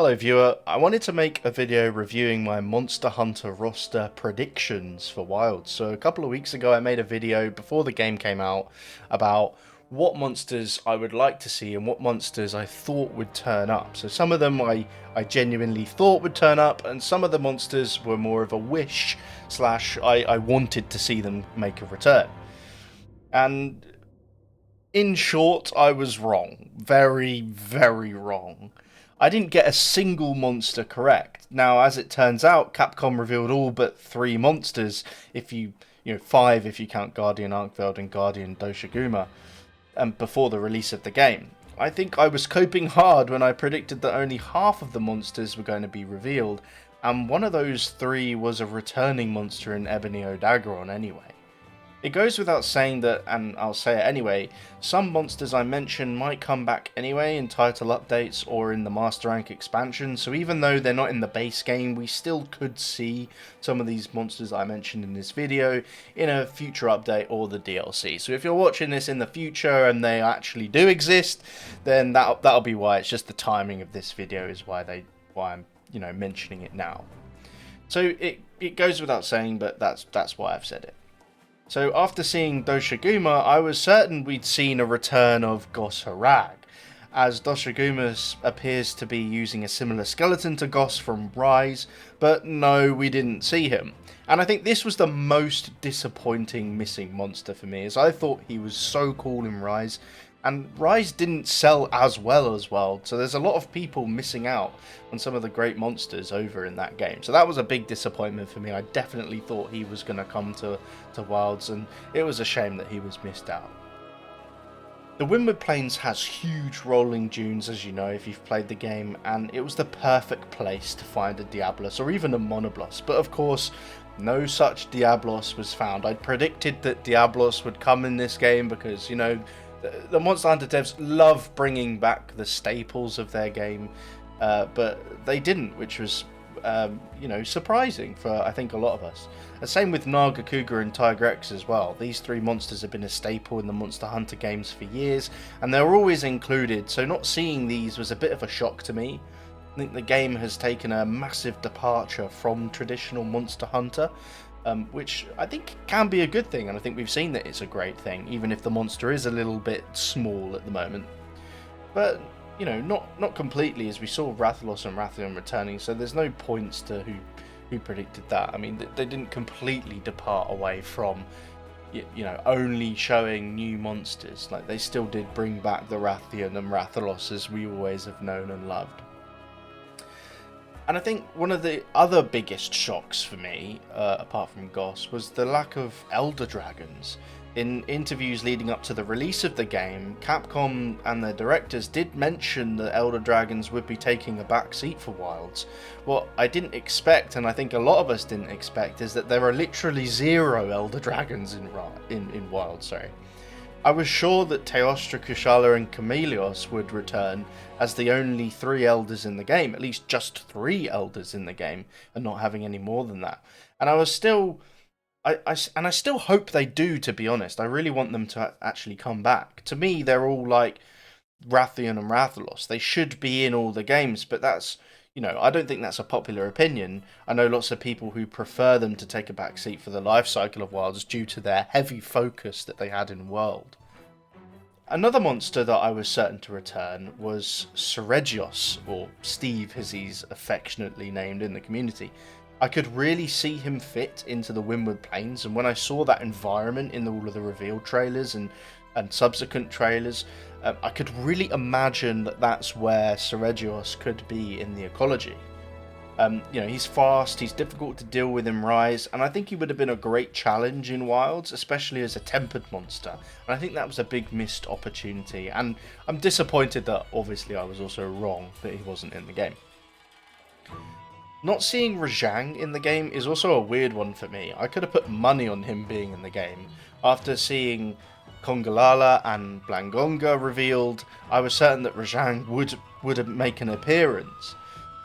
Hello viewer, I wanted to make a video reviewing my Monster Hunter roster predictions for Wilds. So a couple of weeks ago I made a video before the game came out about what monsters I would like to see and what monsters I thought would turn up. So some of them I genuinely thought would turn up, and some of the monsters were more of a wish slash I wanted to see them make a return. And in short, I was wrong. Very, very wrong. I didn't get a single monster correct. Now, as it turns out, Capcom revealed all but 3 monsters, if you 5 if you count Guardian Arkveld and Guardian Doshiguma, before the release of the game. I think I was coping hard when I predicted that only half of the monsters were going to be revealed, and one of those 3 was a returning monster in Ebony O'Daggeron anyway. It goes without saying that, and I'll say it anyway, some monsters I mention might come back anyway in title updates or in the Master Rank expansion, so even though they're not in the base game, we still could see some of these monsters I mentioned in this video in a future update or the DLC. So if you're watching this in the future and they actually do exist, then that'll be why. It's just the timing of this video is why I'm mentioning it now. So it goes without saying, but that's why I've said it. So after seeing Doshiguma, I was certain we'd seen a return of Goss Harag, as Doshiguma appears to be using a similar skeleton to Goss from Rise, but no, we didn't see him. And I think this was the most disappointing missing monster for me, as I thought he was so cool in Rise, and Rise didn't sell as well as World, so there's a lot of people missing out on some of the great monsters over in that game. So that was a big disappointment for me. I definitely thought he was going to come to Wilds, and it was a shame that he was missed out. The Windward Plains has huge rolling dunes, as you know if you've played the game, and it was the perfect place to find a Diablos or even a Monoblos, but of course no such Diablos was found. I predicted that Diablos would come in this game because, the Monster Hunter devs love bringing back the staples of their game, but they didn't, which was, surprising for, I think, a lot of us. The same with Naga, Cougar and Tigrex as well. These 3 monsters have been a staple in the Monster Hunter games for years, and they're always included, so not seeing these was a bit of a shock to me. I think the game has taken a massive departure from traditional Monster Hunter, which I think can be a good thing, and I think we've seen that it's a great thing, even if the monster is a little bit small at the moment. But, not completely, as we saw Rathalos and Rathian returning, so there's no points to who predicted that. I mean, they didn't completely depart away from, only showing new monsters. Like, they still did bring back the Rathian and Rathalos as we always have known and loved. And I think one of the other biggest shocks for me, apart from Goss, was the lack of Elder Dragons. In interviews leading up to the release of the game, Capcom and their directors did mention that Elder Dragons would be taking a back seat for Wilds. What I didn't expect, and I think a lot of us didn't expect, is that there are literally 0 Elder Dragons in Wilds. I was sure that Teostra, Kushala and Chameleos would return as the only 3 elders in the game, at least just 3 elders in the game, and not having any more than that. And I still hope they do, to be honest. I really want them to actually come back. To me, they're all like Rathian and Rathalos. They should be in all the games, but that's, I don't think that's a popular opinion. I know lots of people who prefer them to take a back seat for the life cycle of Wilds due to their heavy focus that they had in World. Another monster that I was certain to return was Seregios, or Steve as he's affectionately named in the community. I could really see him fit into the Windward Plains, and when I saw that environment in all of the reveal trailers and subsequent trailers, I could really imagine that that's where Seregios could be in the ecology. He's fast, he's difficult to deal with in Rise, and I think he would have been a great challenge in Wilds, especially as a tempered monster. And I think that was a big missed opportunity, and I'm disappointed that obviously I was also wrong that he wasn't in the game. Not seeing Rajang in the game is also a weird one for me. I could have put money on him being in the game. After seeing Kongalala and Blangonga revealed, I was certain that Rajang would make an appearance.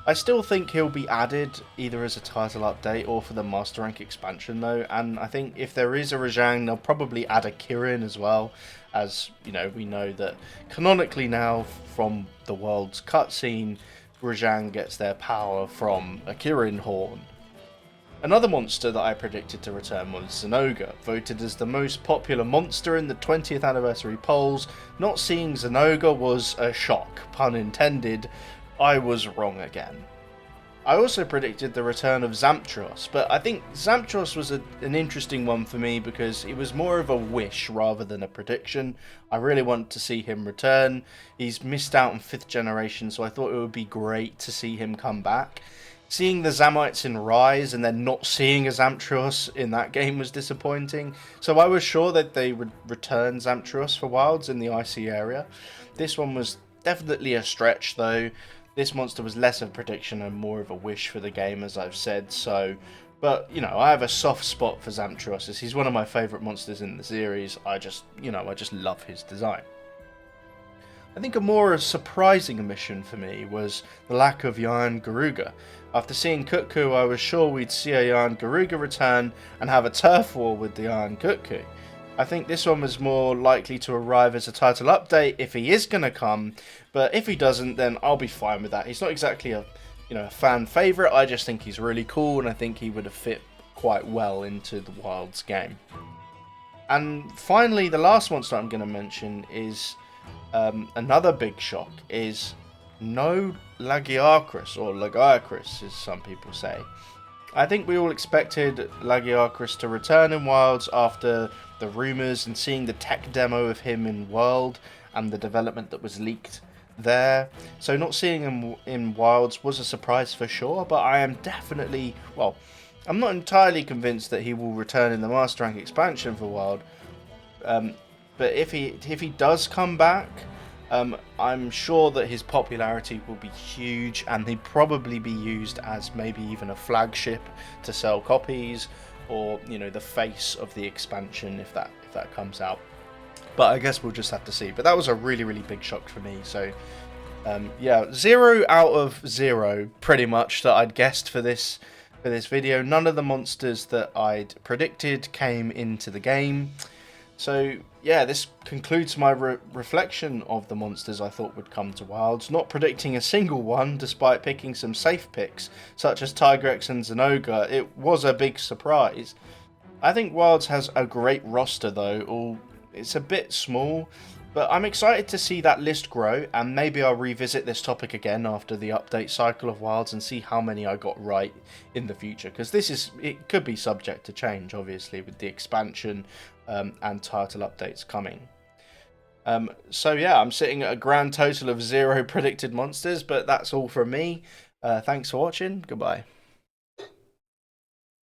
I still think he'll be added either as a title update or for the Master Rank expansion though, and I think if there is a Rajang, they'll probably add a Kirin as well, as we know that canonically now from the World's cutscene, Grosjean gets their power from a Kirin horn. Another monster that I predicted to return was Zinogre, voted as the most popular monster in the 20th anniversary polls. Not seeing Zinogre was a shock, pun intended. I was wrong again. I also predicted the return of Zamtros, but I think Zamtros was an interesting one for me because it was more of a wish rather than a prediction. I really want to see him return. He's missed out on 5th generation, so I thought it would be great to see him come back. Seeing the Zamites in Rise and then not seeing a Zamtros in that game was disappointing. So I was sure that they would return Zamtros for Wilds in the Icy area. This one was definitely a stretch though. This monster was less of a prediction and more of a wish for the game, as I've said. So, but you know, I have a soft spot for Zamtros as he's one of my favourite monsters in the series. I just love his design. I think a more surprising omission for me was the lack of Yarn Garuga. After seeing Kutku, I was sure we'd see a Yarn Garuga return and have a turf war with the Yarn Kutku. I think this one was more likely to arrive as a title update if he is going to come, but if he doesn't, then I'll be fine with that. He's not exactly a fan favourite, I just think he's really cool and I think he would have fit quite well into the Wilds game. And finally, the last monster I'm going to mention is another big shock, is no Lagiacrus, or Lagiacrus as some people say. I think we all expected Lagiacrus to return in Wilds after the rumours and seeing the tech demo of him in World and the development that was leaked there. So not seeing him in Wilds was a surprise for sure, but I am definitely, well, I'm not entirely convinced that he will return in the Master Rank expansion for Wild. But if he does come back, I'm sure that his popularity will be huge and he'd probably be used as maybe even a flagship to sell copies, or the face of the expansion if that comes out. But I guess we'll just have to see. But that was a really, really big shock for me. So yeah, 0 out of 0 pretty much that I'd guessed for this video. None of the monsters that I'd predicted came into the game. So yeah, this concludes my reflection of the monsters I thought would come to Wilds, not predicting a single one despite picking some safe picks such as Tigrex and Zinogre. It was a big surprise. I think Wilds has a great roster though, it's a bit small, but I'm excited to see that list grow, and maybe I'll revisit this topic again after the update cycle of Wilds and see how many I got right in the future, because it could be subject to change obviously with the expansion and title updates coming. So yeah, I'm sitting at a grand total of 0 predicted monsters, but that's all from me. Thanks for watching. Goodbye.